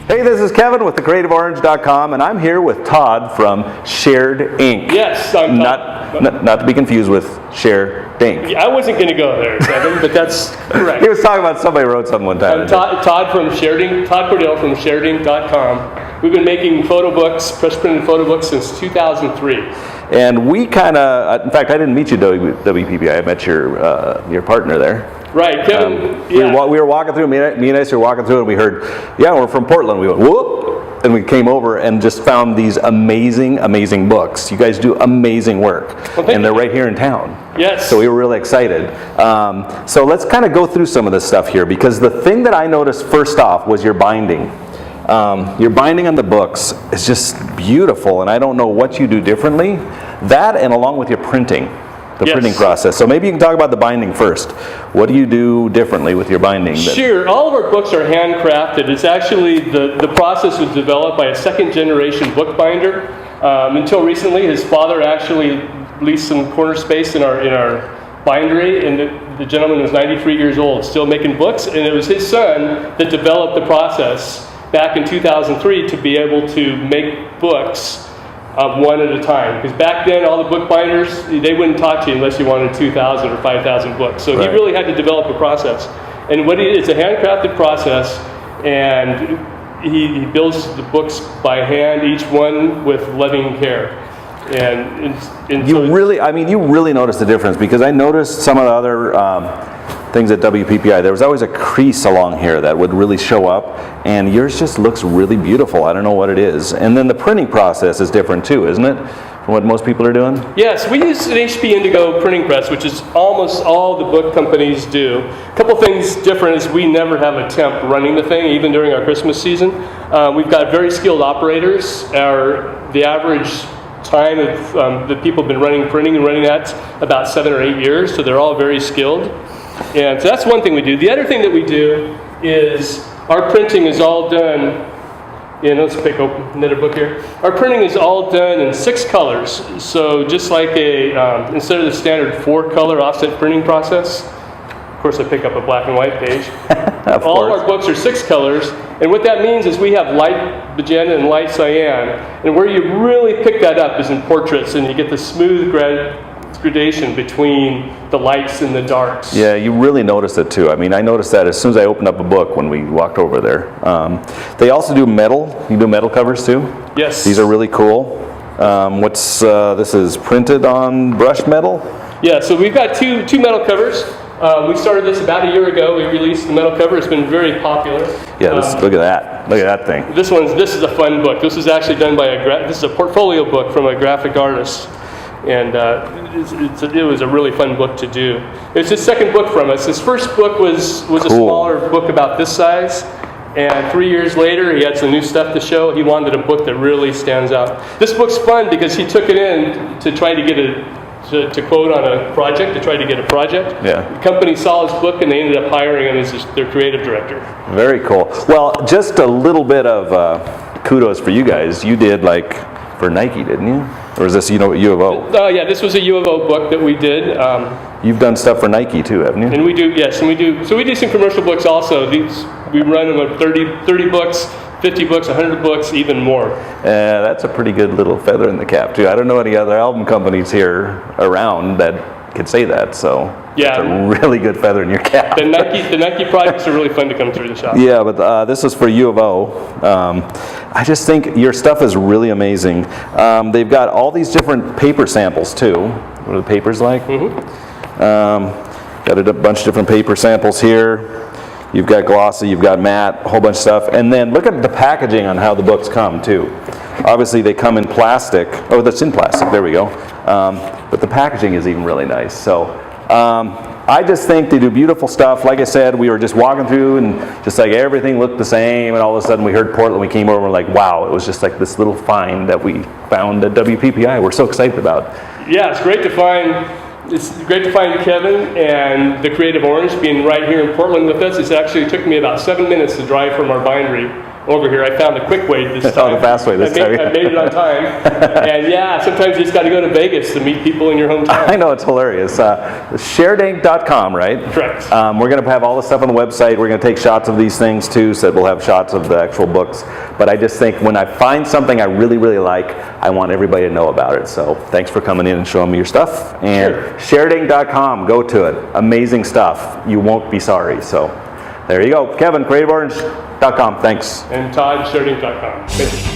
Hey, this is Kevin with thecreativeorange.com, and I'm here with Todd from Shared Ink. Yes, I'm Todd. Not to be confused with Shared Ink. I wasn't going to go there, Kevin, but that's correct. He was talking about somebody wrote something one time. I'm Todd from Shared Ink, Todd Cordell from SharedInk.com. We've been making photo books, press printed photo books since 2003. And we kind of, in fact, I didn't meet you at WPPI. I met your partner there. Right, Kevin. We were walking through, me and Ice were walking through, and we heard, we're from Portland. We went, whoop, and we came over and just found these amazing, amazing books. You guys do amazing work, and they're right here in town. Yes. So we were really excited. So let's kind of go through some of this stuff here, because the thing that I noticed first off was your binding. Your binding on the books is just beautiful, and I don't know what you do differently. That, and along with your printing. The printing process. So maybe you can talk about the binding first. What do you do differently with your binding? Sure. All of our books are handcrafted. It's actually, the process was developed by a second generation bookbinder. Until recently, his father actually leased some corner space in our bindery, and the gentleman was 93 years old, still making books, and it was his son that developed the process back in 2003 to be able to make books one at a time, because back then all the bookbinders, they wouldn't talk to you unless you wanted 2,000 or 5,000 books. So he really had to develop a process, and it's a handcrafted process, and he builds the books by hand, each one with loving care. And you really noticed the difference, because I noticed some of the other things at WPPI, there was always a crease along here that would really show up, and yours just looks really beautiful. I don't know what it is. And then the printing process is different too, isn't it, from what most people are doing? Yes, we use an HP Indigo printing press, which is almost all the book companies do. A couple things different is we never have a temp running the thing, even during our Christmas season. We've got very skilled operators. The average time of the people have been printing and running that's about 7 or 8 years, so they're all very skilled. And so that's one thing we do. The other thing that we do is our printing is all done let's pick open another book here. Our printing is all done in 6 colors. So just like instead of the standard 4-color offset printing process, of course I pick up a black and white page. All of our books are 6 colors, and what that means is we have light magenta and light cyan, and where you really pick that up is in portraits, and you get the smooth gradation between the lights and the darks. Yeah, you really notice it too. I mean, I noticed that as soon as I opened up a book when we walked over there. They also do metal. You do metal covers too? Yes. These are really cool. This is printed on brushed metal? Yeah, so we've got two metal covers. We started this about a year ago. We released the metal cover. It's been very popular. Yeah, look at that. Look at that thing. This is a fun book. This was actually done by this is a portfolio book from a graphic artist. And it was a really fun book to do. It's his second book from us. His first book was a smaller book about this size. And 3 years later, he had some new stuff to show. He wanted a book that really stands out. This book's fun because he took it in to try to get to quote on a project, to try to get a project. Yeah. The company saw his book and they ended up hiring him as their creative director. Very cool. Well, just a little bit of kudos for you guys. You did for Nike, didn't you? Or is this U of O? Yeah, this was a U of O book that we did. You've done stuff for Nike too, haven't you? And we do, yes. And we do. So we do some commercial books also. We run them at 30 books, 50 books, 100 books, even more. That's a pretty good little feather in the cap too. I don't know any other album companies here around that could say that. So yeah, it's a really good feather in your cap. The Nike projects are really fun to come through the shop. Yeah, but this is for U of O. I just think your stuff is really amazing. They've got all these different paper samples too. What are the papers like? Mm-hmm. Got a bunch of different paper samples here. You've got glossy, you've got matte, a whole bunch of stuff. And then look at the packaging on how the books come too. Obviously they come in plastic. Oh, that's in plastic, there we go. But the packaging is even really nice. So I just think they do beautiful stuff. Like I said, we were just walking through and just everything looked the same, and all of a sudden we heard Portland, we came over and we're like, wow, it was just this little find that we found at WPPI. We're so excited about. Yeah, it's great to find Kevin and the Creative Orange being right here in Portland with us. It actually took me about 7 minutes to drive from our bindery over here. I found the quick way this time. The fast way this time. I made it on time. And yeah, sometimes you just got to go to Vegas to meet people in your hometown. I know, it's hilarious. Sharedink.com, right? Correct. We're going to have all the stuff on the website. We're going to take shots of these things too, so that we'll have shots of the actual books. But I just think when I find something I really, really like, I want everybody to know about it. So thanks for coming in and showing me your stuff. And sharedink.com, go to it. Amazing stuff. You won't be sorry. So there you go. Kevin, creativeorange.com. Thanks. And Todd, sharedink.com. Thank you.